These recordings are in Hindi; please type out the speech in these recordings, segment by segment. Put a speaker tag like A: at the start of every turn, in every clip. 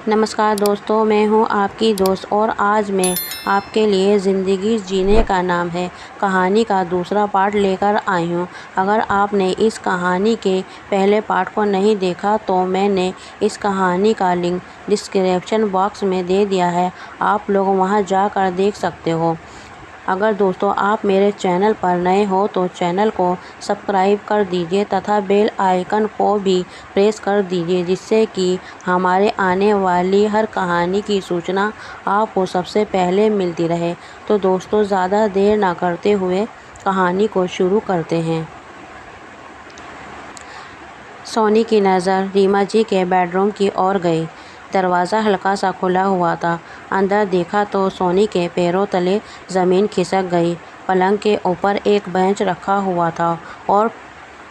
A: नमस्कार दोस्तों, मैं हूं आपकी दोस्त और आज मैं आपके लिए ज़िंदगी जीने का नाम है कहानी का दूसरा पार्ट लेकर आई हूं। अगर आपने इस कहानी के पहले पार्ट को नहीं देखा तो मैंने इस कहानी का लिंक डिस्क्रिप्शन बॉक्स में दे दिया है, आप लोग वहां जाकर देख सकते हो। अगर दोस्तों आप मेरे चैनल पर नए हो तो चैनल को सब्सक्राइब कर दीजिए तथा बेल आइकन को भी प्रेस कर दीजिए, जिससे कि हमारे आने वाली हर कहानी की सूचना आपको सबसे पहले मिलती रहे। तो दोस्तों ज़्यादा देर ना करते हुए कहानी को शुरू करते हैं। सोनी की नज़र रीमा जी के बेडरूम की ओर गई। दरवाज़ा हल्का सा खुला हुआ था। अंदर देखा तो सोनी के पैरों तले ज़मीन खिसक गई। पलंग के ऊपर एक बेंच रखा हुआ था और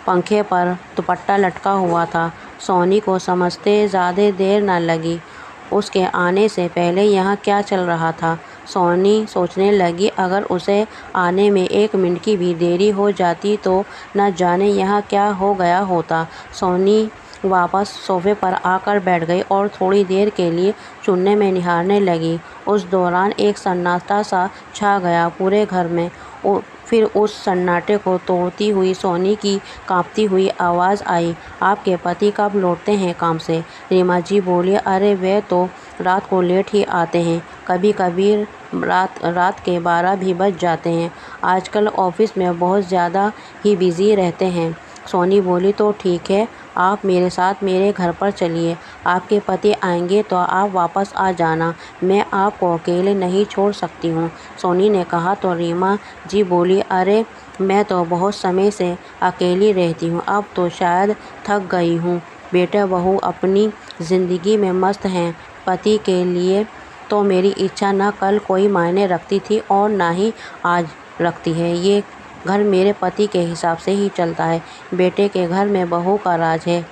A: पंखे पर दुपट्टा लटका हुआ था। सोनी को समझते ज़्यादा देर न लगी। उसके आने से पहले यहाँ क्या चल रहा था। सोनी सोचने लगी, अगर उसे आने में 1 मिनट की भी देरी हो जाती तो न जाने यहाँ क्या हो गया होता। सोनी वापस सोफे पर आकर बैठ गई और थोड़ी देर के लिए चुन्ने में निहारने लगी। उस दौरान एक सन्नाटा सा छा गया पूरे घर में। फिर उस सन्नाटे को तोड़ती हुई सोनी की कांपती हुई आवाज़ आई, आपके पति कब लौटते हैं काम से? रीमा जी बोली, अरे वे तो रात को लेट ही आते हैं, कभी कभी रात के 12 भी बज जाते हैं। आजकल ऑफिस में बहुत ज़्यादा ही बिज़ी रहते हैं। सोनी बोली, तो ठीक है, आप मेरे साथ मेरे घर पर चलिए। आपके पति आएंगे तो आप वापस आ जाना, मैं आपको अकेले नहीं छोड़ सकती हूँ, सोनी ने कहा। तो रीमा जी बोली, अरे मैं तो बहुत समय से अकेली रहती हूँ, अब तो शायद थक गई हूँ। बेटा बहू अपनी ज़िंदगी में मस्त हैं। पति के लिए तो मेरी इच्छा न कल कोई मायने रखती थी और ना ही आज रखती है। ये घर मेरे पति के हिसाब से ही चलता है। बेटे के घर में बहू का राज है।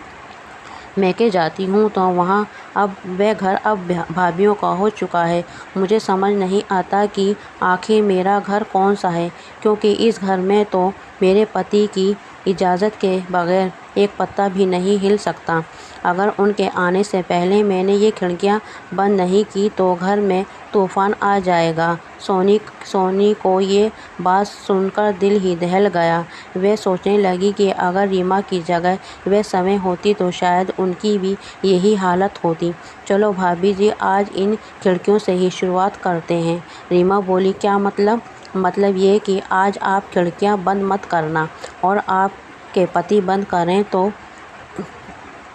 A: मैं के जाती हूँ तो वहाँ अब वह घर अब भाभीियों का हो चुका है। मुझे समझ नहीं आता कि आखिर मेरा घर कौन सा है, क्योंकि इस घर में तो मेरे पति की इजाज़त के बगैर एक पत्ता भी नहीं हिल सकता। अगर उनके आने से पहले मैंने ये खिड़कियाँ बंद नहीं की तो घर में तूफ़ान आ जाएगा। सोनी को ये बात सुनकर दिल ही दहल गया। वह सोचने लगी कि अगर रीमा की जगह वह समय होती तो शायद उनकी भी यही हालत होती। चलो भाभी जी, आज इन खिड़कियों से ही शुरुआत करते हैं। रीमा बोली, क्या मतलब? मतलब ये कि आज आप खिड़कियाँ बंद मत करना और आपके पति बंद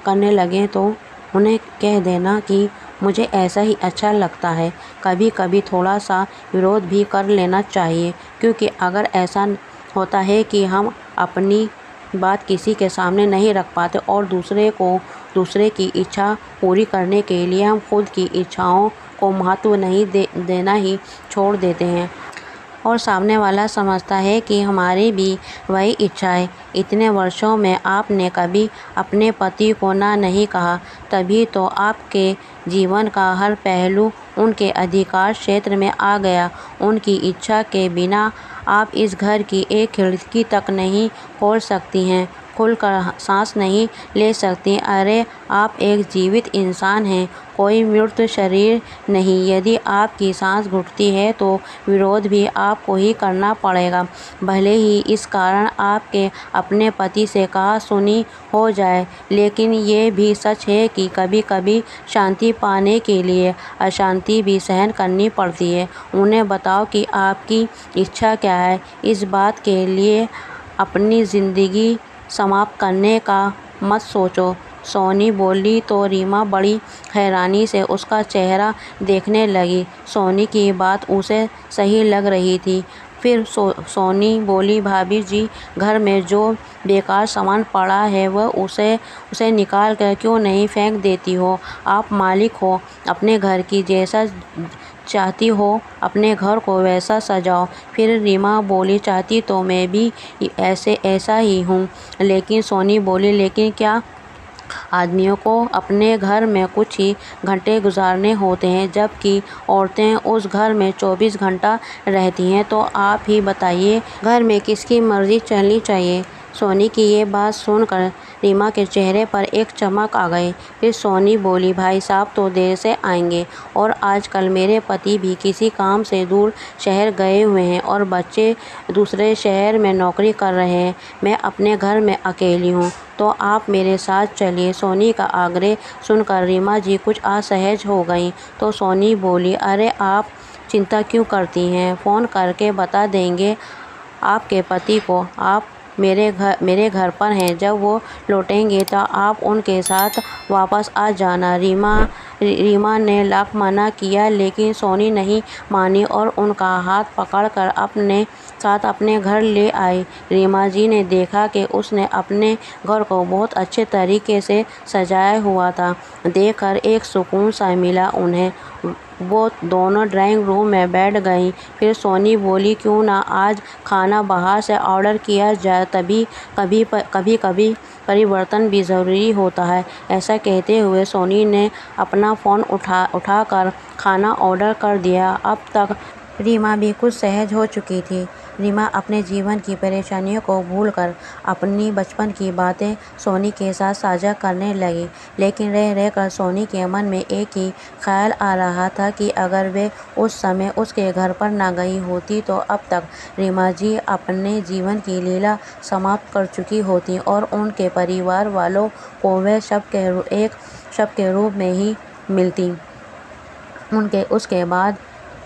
A: करने लगे तो उन्हें कह देना कि मुझे ऐसा ही अच्छा लगता है। कभी कभी थोड़ा सा विरोध भी कर लेना चाहिए, क्योंकि अगर ऐसा होता है कि हम अपनी बात किसी के सामने नहीं रख पाते और दूसरे की इच्छा पूरी करने के लिए हम खुद की इच्छाओं को महत्व नहीं देना ही छोड़ देते हैं और सामने वाला समझता है कि हमारी भी वही इच्छा है। इतने वर्षों में आपने कभी अपने पति को ना नहीं कहा, तभी तो आपके जीवन का हर पहलू उनके अधिकार क्षेत्र में आ गया। उनकी इच्छा के बिना आप इस घर की एक खिड़की तक नहीं खोल सकती हैं, खुलकर सांस नहीं ले सकती। अरे आप एक जीवित इंसान हैं, कोई मृत शरीर नहीं। यदि आपकी सांस घुटती है तो विरोध भी आपको ही करना पड़ेगा, भले ही इस कारण आपके अपने पति से कहा सुनी हो जाए। लेकिन ये भी सच है कि कभी कभी शांति पाने के लिए अशांति भी सहन करनी पड़ती है। उन्हें बताओ कि आपकी इच्छा क्या है। इस बात के लिए अपनी ज़िंदगी समाप्त करने का मत सोचो, सोनी बोली। तो रीमा बड़ी हैरानी से उसका चेहरा देखने लगी। सोनी की बात उसे सही लग रही थी। फिर सोनी बोली, भाभी जी, घर में जो बेकार सामान पड़ा है वह उसे निकाल कर क्यों नहीं फेंक देती हो? आप मालिक हो अपने घर की, जैसा चाहती हो अपने घर को वैसा सजाओ। फिर रीमा बोली, चाहती तो मैं भी ऐसा ही हूँ। लेकिन सोनी बोली, लेकिन क्या? आदमियों को अपने घर में कुछ ही घंटे गुजारने होते हैं, जबकि औरतें उस घर में 24 घंटा रहती हैं। तो आप ही बताइए, घर में किसकी मर्जी चलनी चाहिए? सोनी की ये बात सुनकर रीमा के चेहरे पर एक चमक आ गई। फिर सोनी बोली, भाई साहब तो देर से आएंगे और आजकल मेरे पति भी किसी काम से दूर शहर गए हुए हैं और बच्चे दूसरे शहर में नौकरी कर रहे हैं। मैं अपने घर में अकेली हूँ, तो आप मेरे साथ चलिए। सोनी का आग्रह सुनकर रीमा जी कुछ असहज हो गईं। तो सोनी बोली, अरे आप चिंता क्यों करती हैं, फ़ोन करके बता देंगे आपके पति को आप मेरे घर पर हैं। जब वो लौटेंगे तो आप उनके साथ वापस आ जाना। रीमा ने लाख मना किया, लेकिन सोनी नहीं मानी और उनका हाथ पकड़कर अपने साथ अपने घर ले आई। रीमा जी ने देखा कि उसने अपने घर को बहुत अच्छे तरीके से सजाया हुआ था। देखकर एक सुकून सा मिला उन्हें। वो दोनों ड्राइंग रूम में बैठ गईं। फिर सोनी बोली, क्यों ना आज खाना बाहर से ऑर्डर किया जाए, कभी कभी परिवर्तन भी ज़रूरी होता है। ऐसा कहते हुए सोनी ने अपना फ़ोन उठाकर खाना ऑर्डर कर दिया। अब तक रीमा भी कुछ सहज हो चुकी थी। रीमा अपने जीवन की परेशानियों को भूलकर अपनी बचपन की बातें सोनी के साथ साझा करने लगी। लेकिन रह रहकर सोनी के मन में एक ही ख्याल आ रहा था कि अगर वे उस समय उसके घर पर ना गई होती तो अब तक रीमा जी अपने जीवन की लीला समाप्त कर चुकी होती और उनके परिवार वालों को वे एक शव के रूप में ही मिलती। उसके बाद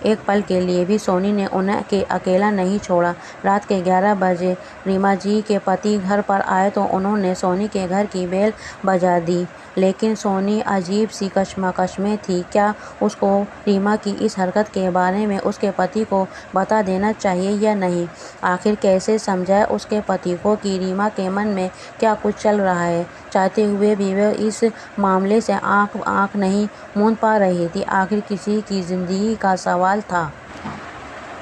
A: एक पल के लिए भी सोनी ने उन्हें अकेला नहीं छोड़ा। रात के 11 बजे रीमा जी के पति घर पर आए तो उन्होंने सोनी के घर की बेल बजा दी। लेकिन सोनी अजीब सी कश्मकश में थी। क्या उसको रीमा की इस हरकत के बारे में उसके पति को बता देना चाहिए या नहीं? आखिर कैसे समझाए उसके पति को कि रीमा के मन में क्या कुछ चल रहा है? चाहते हुए भी वे इस मामले से आंख नहीं मूंद पा रही थी। आखिर किसी की जिंदगी का सवाल था।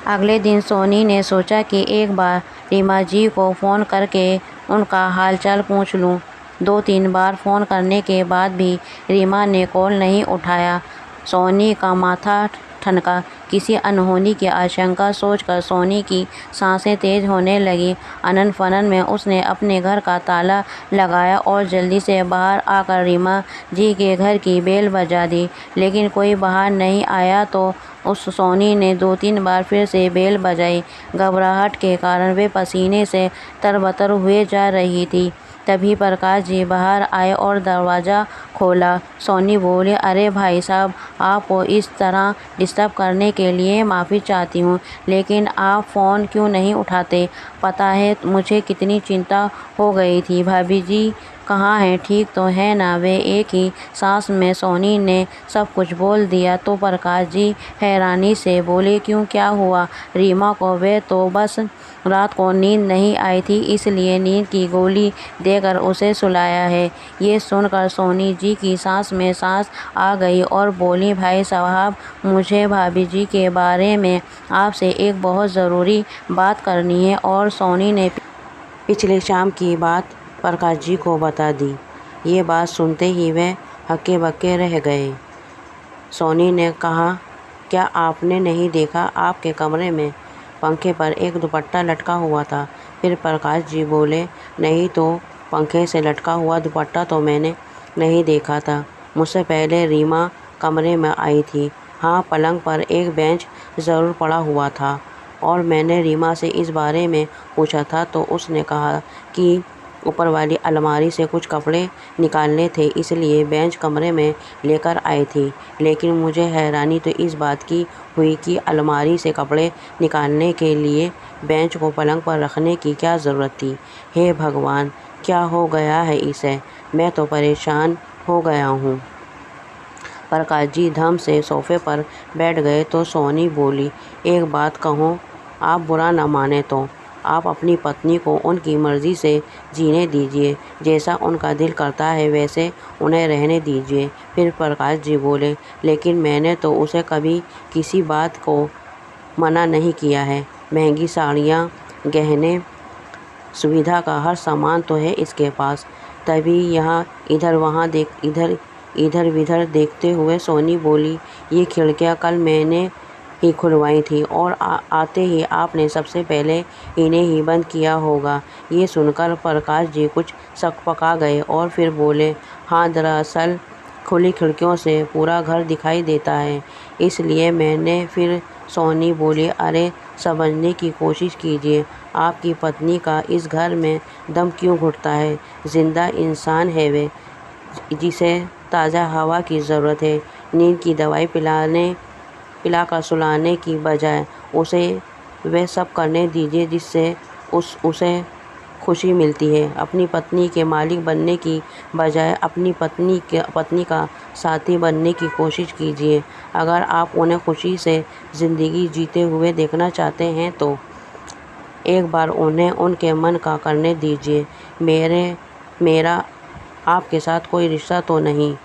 A: अगले दिन सोनी ने सोचा कि एक बार रीमा जी को फ़ोन करके उनका हालचाल पूछ लूं। 2-3 बार फ़ोन करने के बाद भी रीमा ने कॉल नहीं उठाया। सोनी का माथा ठनका। किसी अनहोनी की आशंका सोचकर सोनी की सांसें तेज होने लगी। अनन-फनन में उसने अपने घर का ताला लगाया और जल्दी से बाहर आकर रीमा जी के घर की बेल बजा दी। लेकिन कोई बाहर नहीं आया तो उस सोनी ने 2-3 बार फिर से बेल बजाई। घबराहट के कारण वे पसीने से तरबतर हुए जा रही थी। तभी प्रकाश जी बाहर आए और दरवाज़ा खोला। सोनी बोले, अरे भाई साहब, आपको इस तरह डिस्टर्ब करने के लिए माफ़ी चाहती हूँ, लेकिन आप फ़ोन क्यों नहीं उठाते? पता है मुझे कितनी चिंता हो गई थी। भाभी जी कहाँ हैं, ठीक तो है ना? वे एक ही सांस में सोनी ने सब कुछ बोल दिया। तो प्रकाश जी हैरानी से बोले, क्यों, क्या हुआ? रीमा को वे तो बस रात को नींद नहीं आई थी, इसलिए नींद की गोली देकर उसे सुलाया है। ये सुनकर सोनी जी की सांस में सांस आ गई और बोली, भाई साहब, मुझे भाभी जी के बारे में आपसे एक बहुत ज़रूरी बात करनी है। और सोनी ने पिछले शाम की बात प्रकाश जी को बता दी। ये बात सुनते ही वे हक्के बक्के रह गए। सोनी ने कहा, क्या आपने नहीं देखा आपके कमरे में पंखे पर एक दुपट्टा लटका हुआ था? फिर प्रकाश जी बोले, नहीं तो पंखे से लटका हुआ दुपट्टा तो मैंने नहीं देखा था। मुझसे पहले रीमा कमरे में आई थी। हाँ, पलंग पर एक बेंच ज़रूर पड़ा हुआ था और मैंने रीमा से इस बारे में पूछा था तो उसने कहा कि ऊपर वाली अलमारी से कुछ कपड़े निकालने थे, इसलिए बेंच कमरे में लेकर आई थी। लेकिन मुझे हैरानी तो इस बात की हुई कि अलमारी से कपड़े निकालने के लिए बेंच को पलंग पर रखने की क्या ज़रूरत थी? हे भगवान, क्या हो गया है इसे? मैं तो परेशान हो गया हूँ। प्रकाश जी धम से सोफे पर बैठ गए तो सोनी बोली, एक बात कहूँ, आप बुरा न माने तो आप अपनी पत्नी को उनकी मर्ज़ी से जीने दीजिए। जैसा उनका दिल करता है वैसे उन्हें रहने दीजिए। फिर प्रकाश जी बोले, लेकिन मैंने तो उसे कभी किसी बात को मना नहीं किया है। महंगी साड़ियाँ, गहने, सुविधा का हर सामान तो है इसके पास। तभी यहाँ इधर विधर देखते हुए सोनी बोली, ये खिड़कियाँ कल मैंने ही खुलवाई थी और आते ही आपने सबसे पहले इन्हें ही बंद किया होगा। ये सुनकर प्रकाश जी कुछ सकपका गए और फिर बोले, हाँ दरअसल खुली खिड़कियों से पूरा घर दिखाई देता है, इसलिए मैंने। फिर सोनी बोली, अरे समझने की कोशिश कीजिए, आपकी पत्नी का इस घर में दम क्यों घुटता है? जिंदा इंसान है वे, जिसे ताज़ा हवा की ज़रूरत है। नींद की दवाई पिलाकर सुलाने की बजाय उसे वह सब करने दीजिए जिससे उसे खुशी मिलती है। अपनी पत्नी के मालिक बनने की बजाय अपनी पत्नी का साथी बनने की कोशिश कीजिए। अगर आप उन्हें खुशी से ज़िंदगी जीते हुए देखना चाहते हैं तो एक बार उन्हें उनके मन का करने दीजिए। मेरा आपके साथ कोई रिश्ता तो नहीं,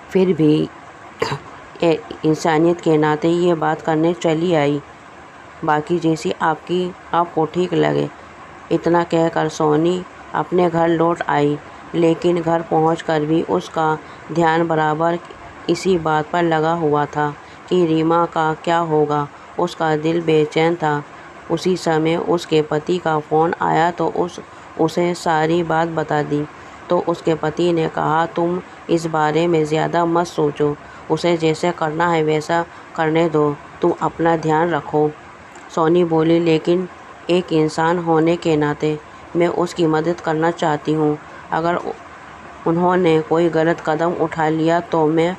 A: फिर भी इंसानियत के नाते ये बात करने चली आई, बाकी जैसी आपको ठीक लगे। इतना कहकर सोनी अपने घर लौट आई, लेकिन घर पहुंचकर भी उसका ध्यान बराबर इसी बात पर लगा हुआ था कि रीमा का क्या होगा। उसका दिल बेचैन था। उसी समय उसके पति का फ़ोन आया तो उसे सारी बात बता दी। तो उसके पति ने कहा, तुम इस बारे में ज़्यादा मत सोचो, उसे जैसे करना है वैसा करने दो, तुम अपना ध्यान रखो। सोनी बोली, लेकिन एक इंसान होने के नाते मैं उसकी मदद करना चाहती हूँ। अगर उन्होंने कोई गलत कदम उठा लिया तो मैं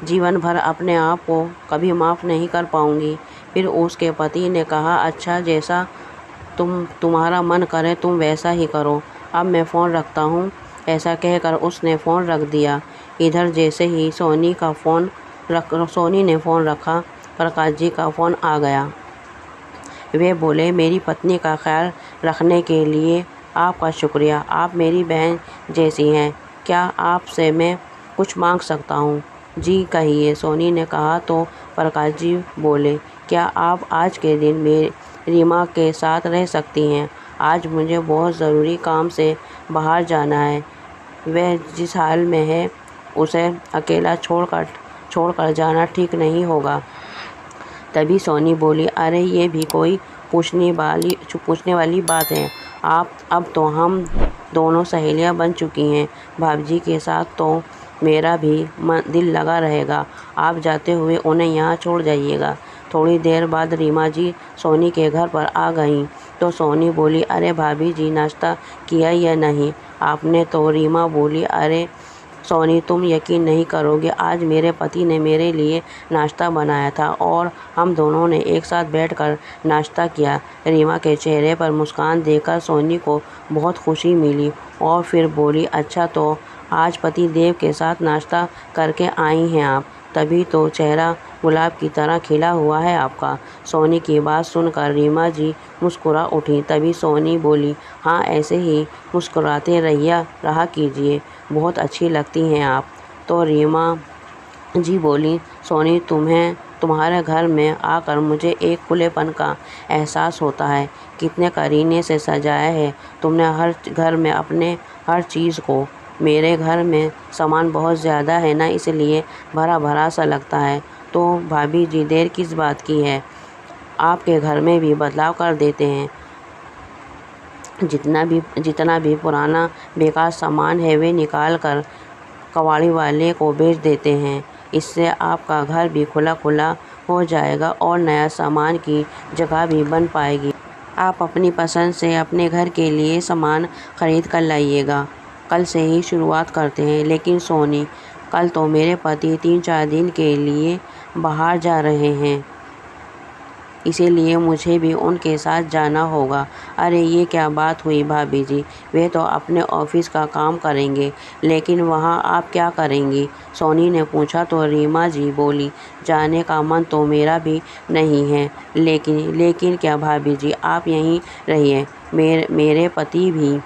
A: जीवन भर अपने आप को कभी माफ़ नहीं कर पाऊँगी। फिर उसके पति ने कहा, अच्छा जैसा तुम्हारा मन करे तुम वैसा ही करो, अब मैं फ़ोन रखता हूँ। ऐसा कहकर उसने फ़ोन रख दिया। इधर जैसे ही सोनी ने फ़ोन रखा, प्रकाश जी का फ़ोन आ गया। वे बोले, मेरी पत्नी का ख्याल रखने के लिए आपका शुक्रिया, आप मेरी बहन जैसी हैं। क्या आपसे मैं कुछ मांग सकता हूँ? जी कहिए, सोनी ने कहा। तो प्रकाश जी बोले, क्या आप आज के दिन रीमा के साथ रह सकती हैं? आज मुझे बहुत ज़रूरी काम से बाहर जाना है। वह जिस हाल में है उसे अकेला छोड़कर जाना ठीक नहीं होगा। तभी सोनी बोली, अरे ये भी कोई पूछने वाली बात है। अब तो हम दोनों सहेलियां बन चुकी हैं। भाभी के साथ तो मेरा भी दिल लगा रहेगा। आप जाते हुए उन्हें यहाँ छोड़ जाइएगा। थोड़ी देर बाद रीमा जी सोनी के घर पर आ गईं तो सोनी बोली, अरे भाभी जी नाश्ता किया या नहीं आपने? तो रीमा बोली, अरे सोनी तुम यकीन नहीं करोगे, आज मेरे पति ने मेरे लिए नाश्ता बनाया था और हम दोनों ने एक साथ बैठकर नाश्ता किया। रीमा के चेहरे पर मुस्कान देखकर सोनी को बहुत खुशी मिली और फिर बोली, अच्छा तो आज पति देव के साथ नाश्ता करके आई हैं आप, तभी तो चेहरा गुलाब की तरह खिला हुआ है आपका। सोनी की बात सुनकर रीमा जी मुस्कुरा उठी। तभी सोनी बोली, हाँ ऐसे ही मुस्कुराते रहा कीजिए, बहुत अच्छी लगती हैं आप। तो रीमा जी बोली, सोनी तुम्हारे घर में आकर मुझे एक खुलेपन का एहसास होता है। कितने करीने से सजाया है तुमने हर घर में अपने हर चीज़ को। मेरे घर में सामान बहुत ज़्यादा है ना, इसलिए भरा भरा सा लगता है। तो भाभी जी देर किस बात की है, आपके घर में भी बदलाव कर देते हैं। जितना भी पुराना बेकार सामान है वे निकाल कर कबाड़ी वाले को बेच देते हैं। इससे आपका घर भी खुला खुला हो जाएगा और नया सामान की जगह भी बन पाएगी। आप अपनी पसंद से अपने घर के लिए सामान खरीद कर लाइएगा। कल से ही शुरुआत करते हैं। लेकिन सोनी, कल तो मेरे पति 3-4 दिन के लिए बाहर जा रहे हैं, इसीलिए मुझे भी उनके साथ जाना होगा। अरे ये क्या बात हुई भाभी जी, वे तो अपने ऑफिस का काम करेंगे, लेकिन वहाँ आप क्या करेंगी? सोनी ने पूछा। तो रीमा जी बोली, जाने का मन तो मेरा भी नहीं है, लेकिन क्या भाभी जी, आप यहीं रहिए, मेरे पति भी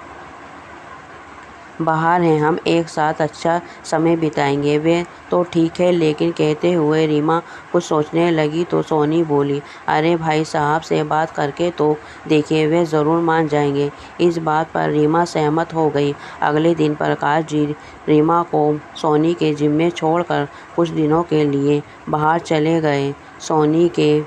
A: बाहर हैं, हम एक साथ अच्छा समय बिताएंगे। वे तो ठीक है, लेकिन कहते हुए रीमा कुछ सोचने लगी तो सोनी बोली, अरे भाई साहब से बात करके तो देखिए, वे ज़रूर मान जाएंगे। इस बात पर रीमा सहमत हो गई। अगले दिन प्रकाश जी रीमा को सोनी के जिम्मे छोड़कर कुछ दिनों के लिए बाहर चले गए। सोनी के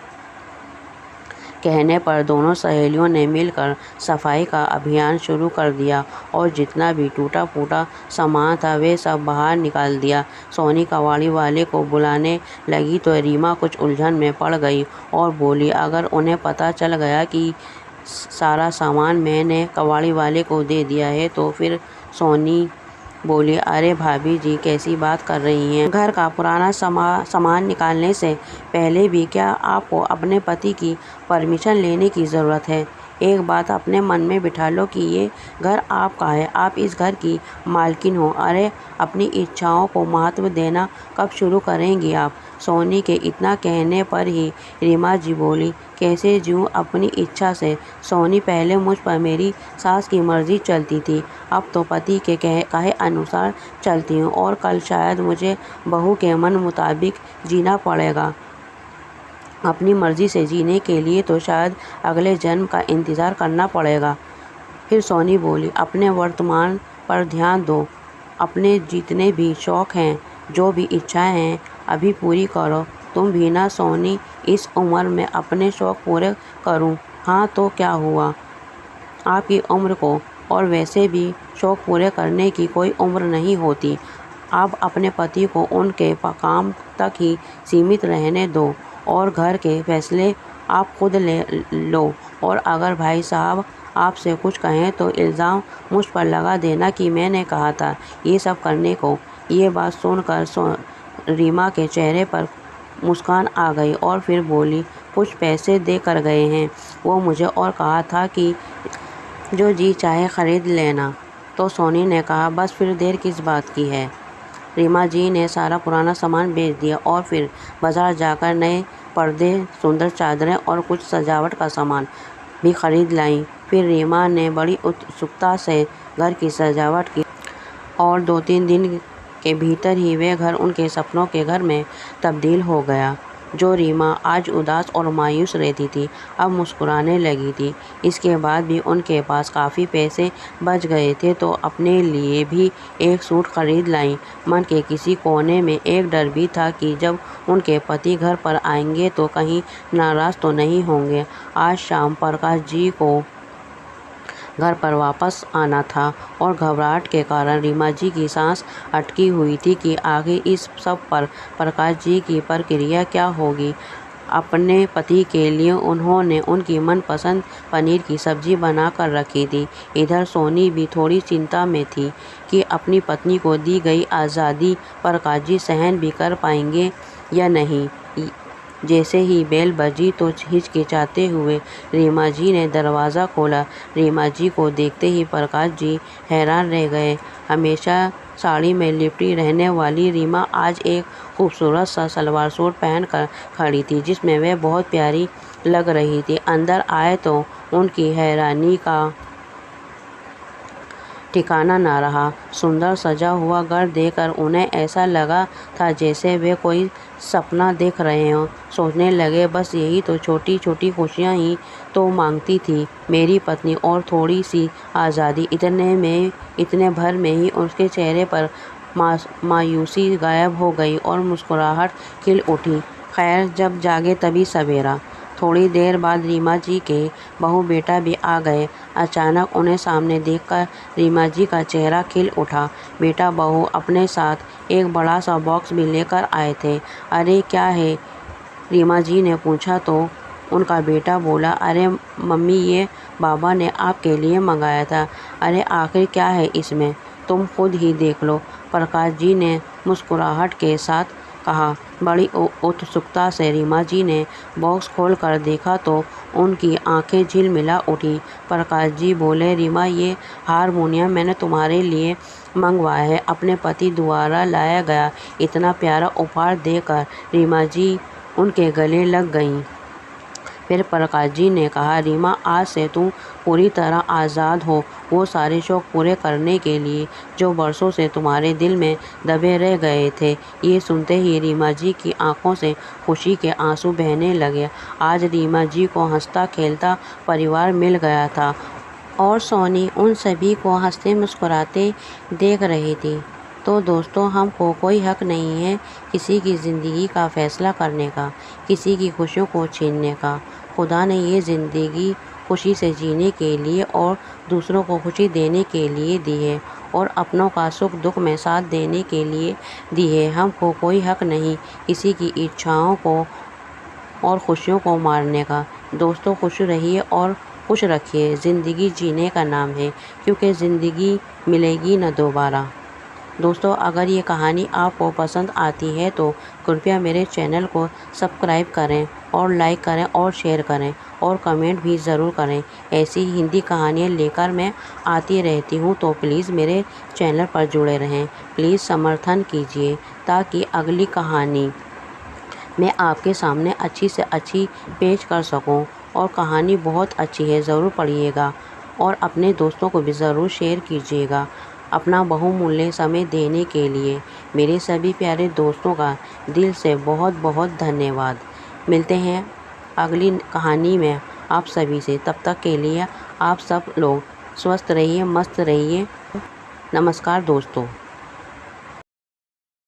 A: कहने पर दोनों सहेलियों ने मिलकर सफाई का अभियान शुरू कर दिया और जितना भी टूटा फूटा सामान था वे सब बाहर निकाल दिया। सोनी कबाड़ी वाले को बुलाने लगी तो रीमा कुछ उलझन में पड़ गई और बोली, अगर उन्हें पता चल गया कि सारा सामान मैंने कबाड़ी वाले को दे दिया है तो फिर। सोनी बोली, अरे भाभी जी कैसी बात कर रही हैं। घर का पुराना सामान निकालने से पहले भी क्या आपको अपने पति की परमिशन लेने की ज़रूरत है? एक बात अपने मन में बिठा लो कि ये घर आपका है, आप इस घर की मालकिन हो। अरे अपनी इच्छाओं को महत्व देना कब शुरू करेंगी आप? सोनी के इतना कहने पर ही रीमा जी बोली, कैसे जीऊँ अपनी इच्छा से? सोनी, पहले मुझ पर मेरी सास की मर्जी चलती थी, अब तो पति के कहे अनुसार चलती हूँ और कल शायद मुझे बहू के मन मुताबिक जीना पड़ेगा। अपनी मर्जी से जीने के लिए तो शायद अगले जन्म का इंतज़ार करना पड़ेगा। फिर सोनी बोली, अपने वर्तमान पर ध्यान दो, अपने जितने भी शौक़ हैं, जो भी इच्छाएं हैं अभी पूरी करो। तुम भी ना सोनी, इस उम्र में अपने शौक़ पूरे करूं? हाँ तो क्या हुआ, आपकी उम्र को, और वैसे भी शौक़ पूरे करने की कोई उम्र नहीं होती। आप अपने पति को उनके काम तक ही सीमित रहने दो और घर के फैसले आप खुद ले लो। और अगर भाई साहब आपसे कुछ कहें तो इल्ज़ाम मुझ पर लगा देना कि मैंने कहा था ये सब करने को। ये बात सुनकर रीमा के चेहरे पर मुस्कान आ गई और फिर बोली, कुछ पैसे दे कर गए हैं वो मुझे और कहा था कि जो जी चाहे ख़रीद लेना। तो सोनी ने कहा, बस फिर देर किस बात की है? रीमा जी ने सारा पुराना सामान बेच दिया और फिर बाज़ार जाकर नए पर्दे, सुंदर चादरें और कुछ सजावट का सामान भी खरीद लाई। फिर रीमा ने बड़ी उत्सुकता से घर की सजावट की और 2-3 दिन के भीतर ही वह घर उनके सपनों के घर में तब्दील हो गया। जो रीमा आज उदास और मायूस रहती थी अब मुस्कुराने लगी थी। इसके बाद भी उनके पास काफ़ी पैसे बच गए थे तो अपने लिए भी एक सूट खरीद लाईं। मन के किसी कोने में एक डर भी था कि जब उनके पति घर पर आएंगे तो कहीं नाराज़ तो नहीं होंगे। आज शाम प्रकाश जी को घर पर वापस आना था और घबराहट के कारण रीमा जी की सांस अटकी हुई थी कि आखिर इस सब पर प्रकाश जी की प्रक्रिया क्या होगी। अपने पति के लिए उन्होंने उनकी मनपसंद पनीर की सब्जी बना कर रखी थी। इधर सोनी भी थोड़ी चिंता में थी कि अपनी पत्नी को दी गई आज़ादी प्रकाश जी सहन भी कर पाएंगे या नहीं। जैसे ही बेल बजी तो हिचकिचाते हुए रीमा जी ने दरवाज़ा खोला। रीमा जी को देखते ही प्रकाश जी हैरान रह गए। हमेशा साड़ी में लिपटी रहने वाली रीमा आज एक खूबसूरत सा सलवार सूट पहन कर खड़ी थी जिसमें वह बहुत प्यारी लग रही थी। अंदर आए तो उनकी हैरानी का ठिकाना ना रहा। सुंदर सजा हुआ घर देखकर उन्हें ऐसा लगा था जैसे वे कोई सपना देख रहे हों। सोचने लगे, बस यही तो छोटी छोटी खुशियाँ ही तो मांगती थी मेरी पत्नी, और थोड़ी सी आज़ादी। इतने भर में ही उसके चेहरे पर मायूसी गायब हो गई और मुस्कुराहट खिल उठी। खैर, जब जागे तभी सवेरा। थोड़ी देर बाद रीमा जी के बहू बेटा भी आ गए। अचानक उन्हें सामने देखकर रीमा जी का चेहरा खिल उठा। बेटा बहू अपने साथ एक बड़ा सा बॉक्स भी लेकर आए थे। अरे क्या है? रीमा जी ने पूछा तो उनका बेटा बोला, अरे मम्मी, ये बाबा ने आपके लिए मंगाया था। अरे आखिर क्या है इसमें, तुम खुद ही देख लो, प्रकाश जी ने मुस्कुराहट के साथ कहा। बड़ी उत्सुकता से रीमा जी ने बॉक्स खोलकर देखा तो उनकी आंखें झिलमिला उठी। प्रकाश जी बोले, रीमा, ये हारमोनियम मैंने तुम्हारे लिए मंगवाया है, अपने पति द्वारा लाया गया। इतना प्यारा उपहार देकर रीमा जी उनके गले लग गईं। फिर प्रकाश जी ने कहा, रीमा, आज से तुम पूरी तरह आज़ाद हो वो सारे शौक़ पूरे करने के लिए जो बरसों से तुम्हारे दिल में दबे रह गए थे। ये सुनते ही रीमा जी की आंखों से खुशी के आंसू बहने लगे। आज रीमा जी को हंसता खेलता परिवार मिल गया था और सोनी उन सभी को हंसते मुस्कुराते देख रही थी। तो दोस्तों, हमको कोई हक नहीं है किसी की ज़िंदगी का फ़ैसला करने का, किसी की खुशियों को छीनने का। खुदा ने ये ज़िंदगी खुशी से जीने के लिए और दूसरों को खुशी देने के लिए दी है और अपनों का सुख दुख में साथ देने के लिए दी है। हमको कोई हक नहीं किसी की इच्छाओं को और खुशियों को मारने का। दोस्तों, खुश रहिए और खुश रखिए। ज़िंदगी जीने का नाम है, क्योंकि ज़िंदगी मिलेगी न दोबारा। दोस्तों, अगर ये कहानी आपको पसंद आती है तो कृपया मेरे चैनल को सब्सक्राइब करें और लाइक करें और शेयर करें और कमेंट भी ज़रूर करें। ऐसी ही हिंदी कहानियाँ लेकर मैं आती रहती हूँ, तो प्लीज़ मेरे चैनल पर जुड़े रहें। प्लीज़ समर्थन कीजिए ताकि अगली कहानी मैं आपके सामने अच्छी से अच्छी पेश कर सकूं। और कहानी बहुत अच्छी है, ज़रूर पढ़िएगा और अपने दोस्तों को भी ज़रूर शेयर कीजिएगा। अपना बहुमूल्य समय देने के लिए मेरे सभी प्यारे दोस्तों का दिल से बहुत बहुत धन्यवाद। मिलते हैं अगली कहानी में आप सभी से। तब तक के लिए आप सब लोग स्वस्थ रहिए, मस्त रहिए। नमस्कार दोस्तों।